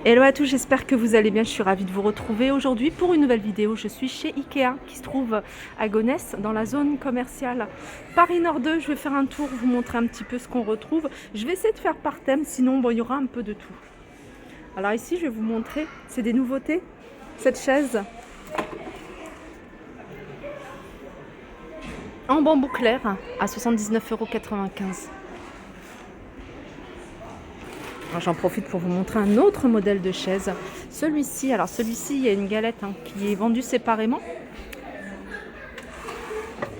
Hello à tous, j'espère que vous allez bien. Je suis ravie de vous retrouver aujourd'hui pour une nouvelle vidéo. Je suis chez Ikea qui se trouve à Gonesse dans la zone commerciale Paris Nord 2. Je vais faire un tour, vous montrer un petit peu ce qu'on retrouve. Je vais essayer de faire par thème, sinon bon, il y aura un peu de tout. Alors ici, je vais vous montrer, c'est des nouveautés. Cette chaise en bambou clair à 79,95 €. J'en profite pour vous montrer un autre modèle de chaise. Celui-ci, il y a une galette qui est vendue séparément.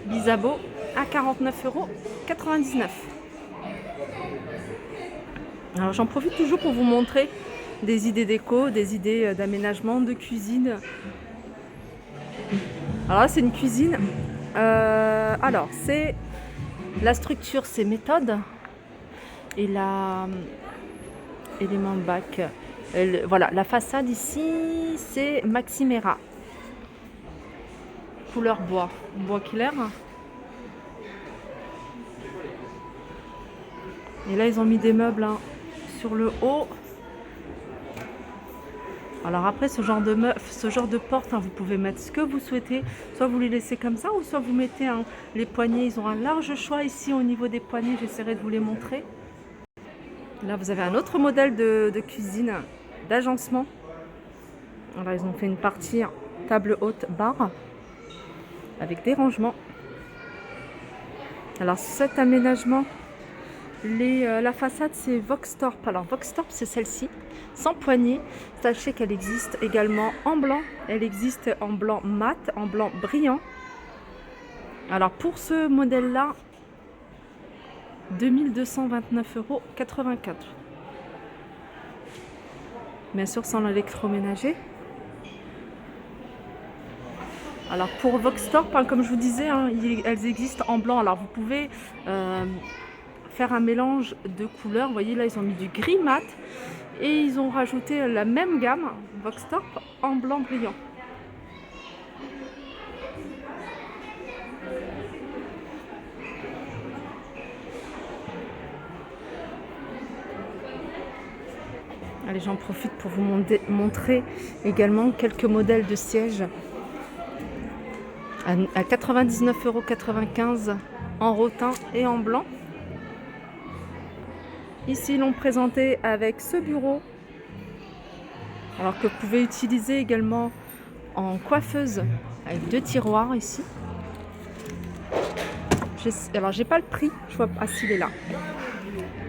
Bisabeau à 49,99 €. Alors j'en profite toujours pour vous montrer des idées déco, des idées d'aménagement, de cuisine. Alors là, c'est une cuisine. Alors, c'est la structure, c'est méthode. Et la élément bac. Voilà, la façade ici, c'est Maximera. Couleur bois, bois clair. Et là, ils ont mis des meubles sur le haut. Alors après, ce genre de porte, vous pouvez mettre ce que vous souhaitez. Soit vous les laissez comme ça, ou soit vous mettez les poignées. Ils ont un large choix ici au niveau des poignées. J'essaierai de vous les montrer. Là, vous avez un autre modèle de cuisine, d'agencement. Alors, ils ont fait une partie table haute barre avec des rangements. Alors, cet aménagement, la façade, c'est Voxtorp. Alors, Voxtorp, c'est celle-ci, sans poignée. Sachez qu'elle existe également en blanc. Elle existe en blanc mat, en blanc brillant. Alors, pour ce modèle-là, 2229,84 €. Bien sûr, sans l'électroménager. Alors pour Voxtorp, comme je vous disais, elles existent en blanc. Alors vous pouvez faire un mélange de couleurs. Vous voyez là, ils ont mis du gris mat et ils ont rajouté la même gamme Voxtorp en blanc brillant. Allez, j'en profite pour vous montrer également quelques modèles de sièges à 99,95 € en rotin et en blanc. Ici, ils l'ont présenté avec ce bureau, alors que vous pouvez utiliser également en coiffeuse avec 2 tiroirs ici. Alors, j'ai pas le prix, je vois pas s'il est là.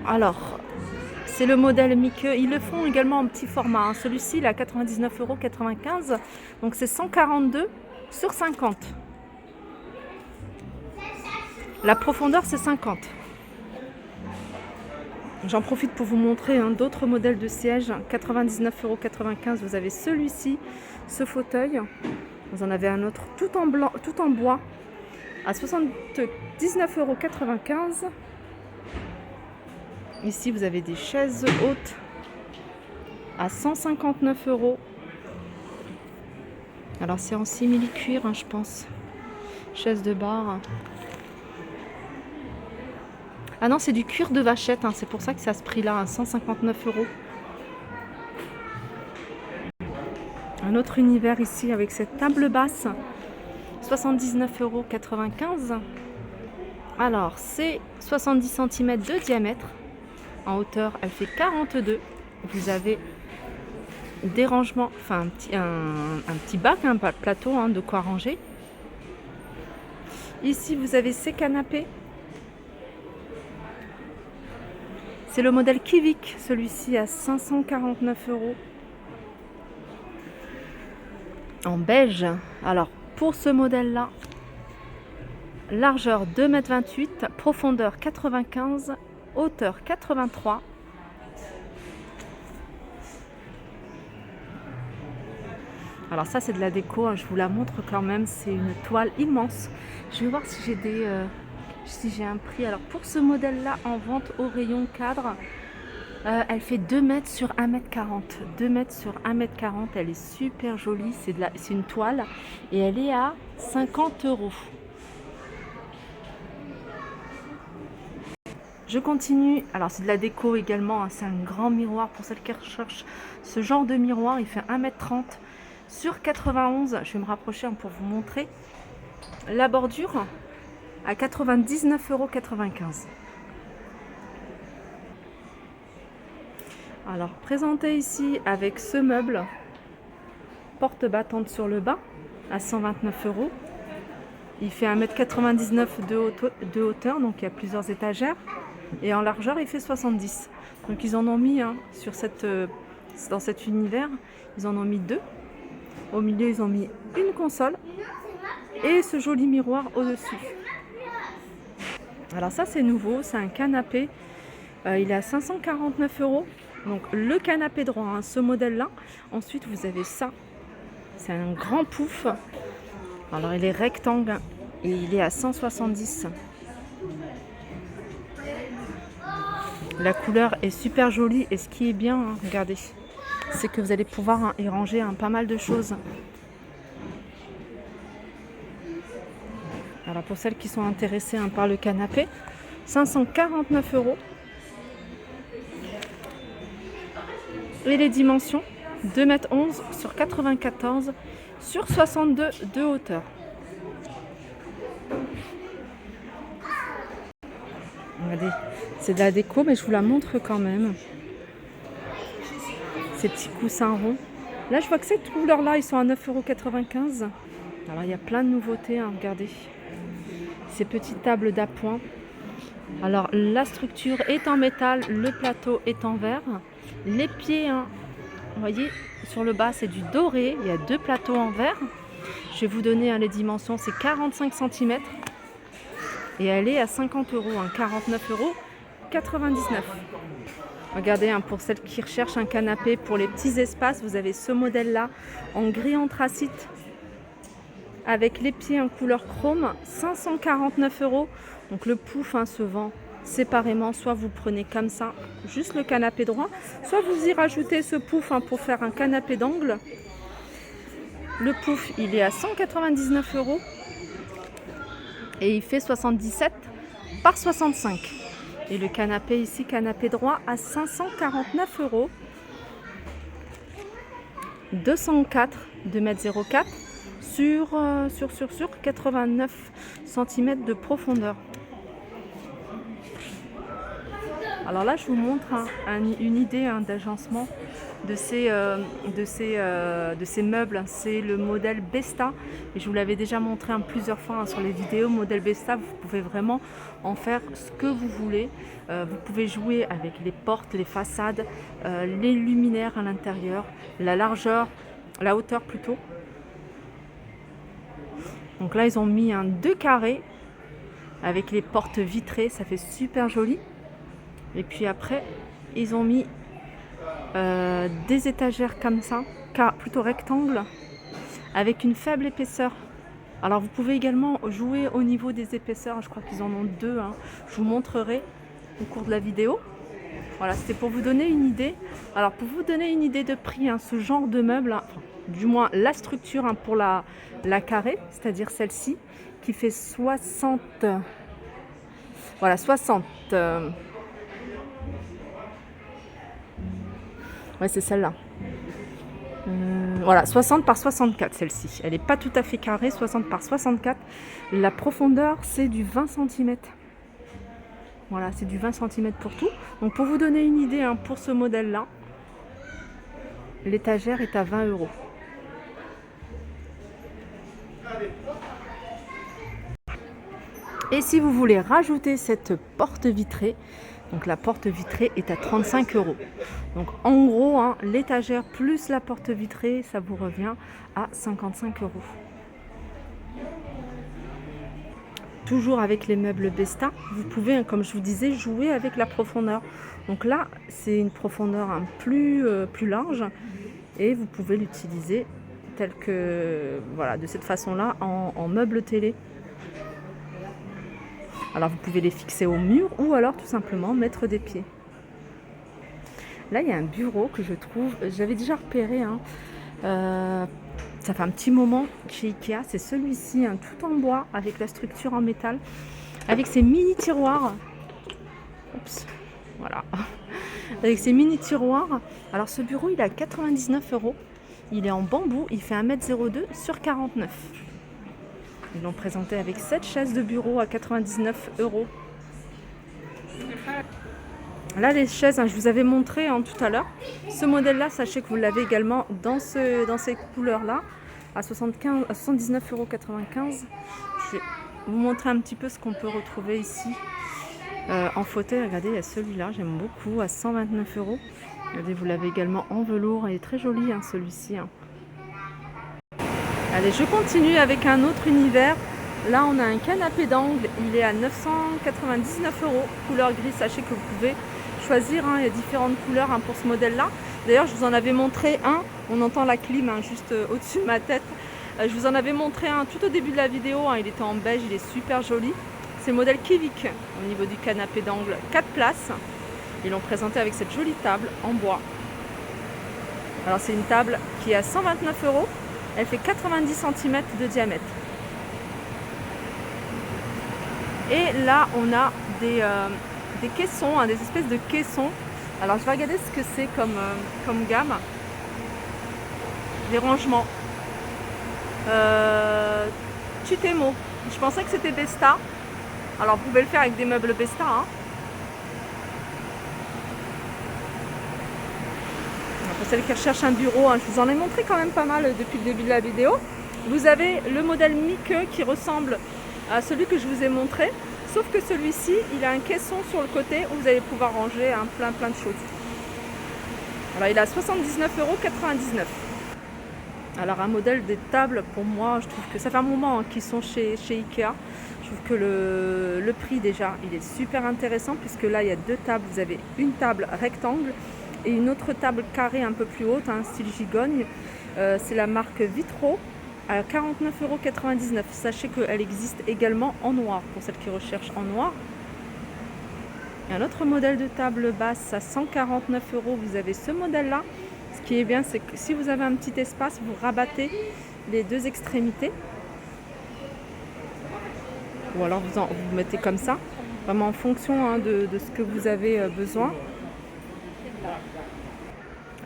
Alors, c'est le modèle Mickey. Ils le font également en petit format. Celui-ci, il est à 99,95 €. Donc, c'est 142 sur 50. La profondeur, c'est 50. J'en profite pour vous montrer d'autres modèles de sièges. 99,95 €. Vous avez celui-ci, ce fauteuil. Vous en avez un autre tout en blanc, tout en bois, à 79,95 €. Ici, vous avez des chaises hautes à 159 €. Alors, c'est en simili-cuir, je pense. Chaise de bar. Ah non, c'est du cuir de vachette. C'est pour ça que c'est à ce prix-là, 159 €. Un autre univers ici avec cette table basse, 79,95 €. Alors, c'est 70 cm de diamètre. En hauteur, elle fait 42. Vous avez des rangements, enfin un petit bac, un plateau de quoi ranger. Ici, vous avez ces canapés. C'est le modèle Kivik, celui-ci à 549 € en beige. Alors, pour ce modèle-là, largeur 2,28 m, profondeur 95, hauteur 83. Alors ça, c'est de la déco, je vous la montre quand même, c'est une toile immense. Je vais voir si j'ai un prix. Alors pour ce modèle-là, en vente au rayon cadre, elle fait 2 mètres sur 1,40 m. 2 mètres sur 1,40 m, elle est super jolie, c'est une toile et elle est à 50 €. Je continue, alors c'est de la déco également, hein. C'est un grand miroir pour celles qui recherchent ce genre de miroir. Il fait 1,30 m sur 91. Je vais me rapprocher pour vous montrer la bordure à 99,95 €. Alors présenté ici avec ce meuble, porte battante sur le bas à 129 €. Il fait 1,99 m de hauteur, donc il y a plusieurs étagères. Et en largeur, il fait 70. Donc ils en ont mis sur dans cet univers, ils en ont mis 2. Au milieu, ils ont mis une console et ce joli miroir au-dessus. Alors ça, c'est nouveau, c'est un canapé. Il est à 549 €. Donc le canapé droit, ce modèle-là. Ensuite, vous avez ça. C'est un grand pouf. Alors il est rectangle et il est à 170. La couleur est super jolie et ce qui est bien, regardez, c'est que vous allez pouvoir y ranger pas mal de choses. Alors pour celles qui sont intéressées par le canapé, 549 €. Et les dimensions, 2,11 m sur 94 sur 62 de hauteur. Regardez, c'est de la déco, mais je vous la montre quand même. Ces petits coussins ronds. Là, je vois que ces couleurs-là, ils sont à 9,95 €. Alors, il y a plein de nouveautés, regardez. Ces petites tables d'appoint. Alors, la structure est en métal, le plateau est en verre. Les pieds, vous voyez, sur le bas, c'est du doré. Il y a 2 plateaux en verre. Je vais vous donner les dimensions, c'est 45 cm. Et elle est à 50 €, 49,99 €. Regardez, pour celles qui recherchent un canapé pour les petits espaces, vous avez ce modèle-là en gris anthracite avec les pieds en couleur chrome, 549 €. Donc le pouf se vend séparément, soit vous prenez comme ça, juste le canapé droit, soit vous y rajoutez ce pouf pour faire un canapé d'angle. Le pouf, il est à 199 € et il fait 77 par 65. Et le canapé ici, canapé droit, à 549 €. 204, 2,04 m sur 89 cm de profondeur. Alors là, je vous montre une idée d'agencement de ces meubles. C'est le modèle Besta. Et je vous l'avais déjà montré plusieurs fois sur les vidéos. Modèle Besta, vous pouvez vraiment en faire ce que vous voulez. Vous pouvez jouer avec les portes, les façades, les luminaires à l'intérieur, la largeur, la hauteur plutôt. Donc là, ils ont mis 2 carrés avec les portes vitrées. Ça fait super joli. Et puis après, ils ont mis des étagères comme ça, plutôt rectangle, avec une faible épaisseur. Alors vous pouvez également jouer au niveau des épaisseurs. Je crois qu'ils en ont 2. Je vous montrerai au cours de la vidéo. Voilà, c'était pour vous donner une idée. Alors pour vous donner une idée de prix, ce genre de meuble, du moins la structure pour la carrée, c'est-à-dire celle-ci, qui fait 60. Voilà, 60. Ouais, c'est celle-là. Voilà, 60 par 64, celle-ci. Elle n'est pas tout à fait carrée, 60 par 64. La profondeur, c'est du 20 cm. Voilà, c'est du 20 cm pour tout. Donc, pour vous donner une idée, pour ce modèle-là, l'étagère est à 20 €. Et si vous voulez rajouter cette porte vitrée, donc la porte vitrée est à 35 €. Donc en gros, l'étagère plus la porte vitrée, ça vous revient à 55 €. Toujours avec les meubles Besta, vous pouvez, comme je vous disais, jouer avec la profondeur. Donc là, c'est une profondeur plus large et vous pouvez l'utiliser tel que, voilà, de cette façon-là en meuble télé. Alors vous pouvez les fixer au mur ou alors tout simplement mettre des pieds. Là, il y a un bureau que je trouve, j'avais déjà repéré, ça fait un petit moment chez Ikea. C'est celui-ci, tout en bois avec la structure en métal, avec ces mini tiroirs. luxe. Voilà. Avec ses mini tiroirs. Alors ce bureau, il est à 99 €. Il est en bambou, il fait 1,02 m sur 49. Ils l'ont présenté avec 7 chaises de bureau à 99 €. Là, les chaises, je vous avais montré tout à l'heure. Ce modèle-là, sachez que vous l'avez également dans ces couleurs-là, à 79,95 €. Je vais vous montrer un petit peu ce qu'on peut retrouver ici en fauteuil. Regardez, il y a celui-là, j'aime beaucoup, à 129 €. Regardez, vous l'avez également en velours, il est très joli celui-ci. Allez, je continue avec un autre univers. Là, on a un canapé d'angle, il est à 999 €, couleur gris. Sachez que vous pouvez choisir, il y a différentes couleurs pour ce modèle-là. D'ailleurs, je vous en avais montré un, on entend la clim juste au-dessus de ma tête. Je vous en avais montré un tout au début de la vidéo, il était en beige, il est super joli. C'est le modèle Kivik au niveau du canapé d'angle, 4 places. Ils l'ont présenté avec cette jolie table en bois. Alors c'est une table qui est à 129 €, elle fait 90 cm de diamètre. Et là, on a des caissons, des espèces de caissons. Alors je vais regarder ce que c'est comme gamme. Des rangements. Tutemo. Je pensais que c'était Besta. Alors vous pouvez le faire avec des meubles Besta. Pour celles qui recherchent un bureau, je vous en ai montré quand même pas mal depuis le début de la vidéo. Vous avez le modèle Mieke qui ressemble à celui que je vous ai montré. Sauf que celui-ci, il a un caisson sur le côté où vous allez pouvoir ranger plein de choses. Alors il est à 79,99 €. Alors un modèle des tables, pour moi, je trouve que ça fait un moment qu'ils sont chez Ikea. Je trouve que le prix déjà, il est super intéressant puisque là, il y a deux tables. Vous avez une table rectangle et une autre table carrée un peu plus haute, style gigogne. C'est la marque Vitro. À 49,99 €. Sachez qu'elle existe également en noir, pour celles qui recherchent en noir. Et un autre modèle de table basse à 149 €, vous avez ce modèle-là. Ce qui est bien, c'est que si vous avez un petit espace, vous rabattez les deux extrémités. Ou alors vous mettez comme ça, vraiment en fonction de ce que vous avez besoin.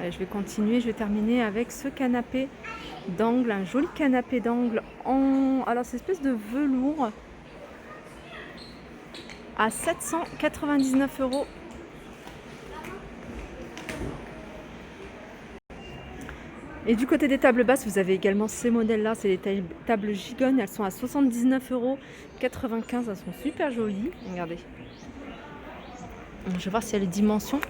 Allez, je vais continuer, je vais terminer avec ce canapé d'angle, un joli canapé d'angle alors c'est espèce de velours à 799 €. Et du côté des tables basses, vous avez également ces modèles-là, c'est les tables gigogne, elles sont à 79,95 €, elles sont super jolies, regardez. Je vais voir s'il y a les dimensions.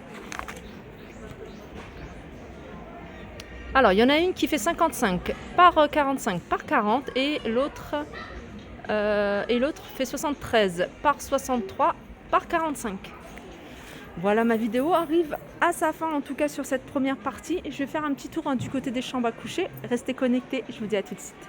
Alors, il y en a une qui fait 55 par 45 par 40 et l'autre fait 73 par 63 par 45. Voilà, ma vidéo arrive à sa fin, en tout cas sur cette première partie. Je vais faire un petit tour du côté des chambres à coucher. Restez connectés, je vous dis à tout de suite.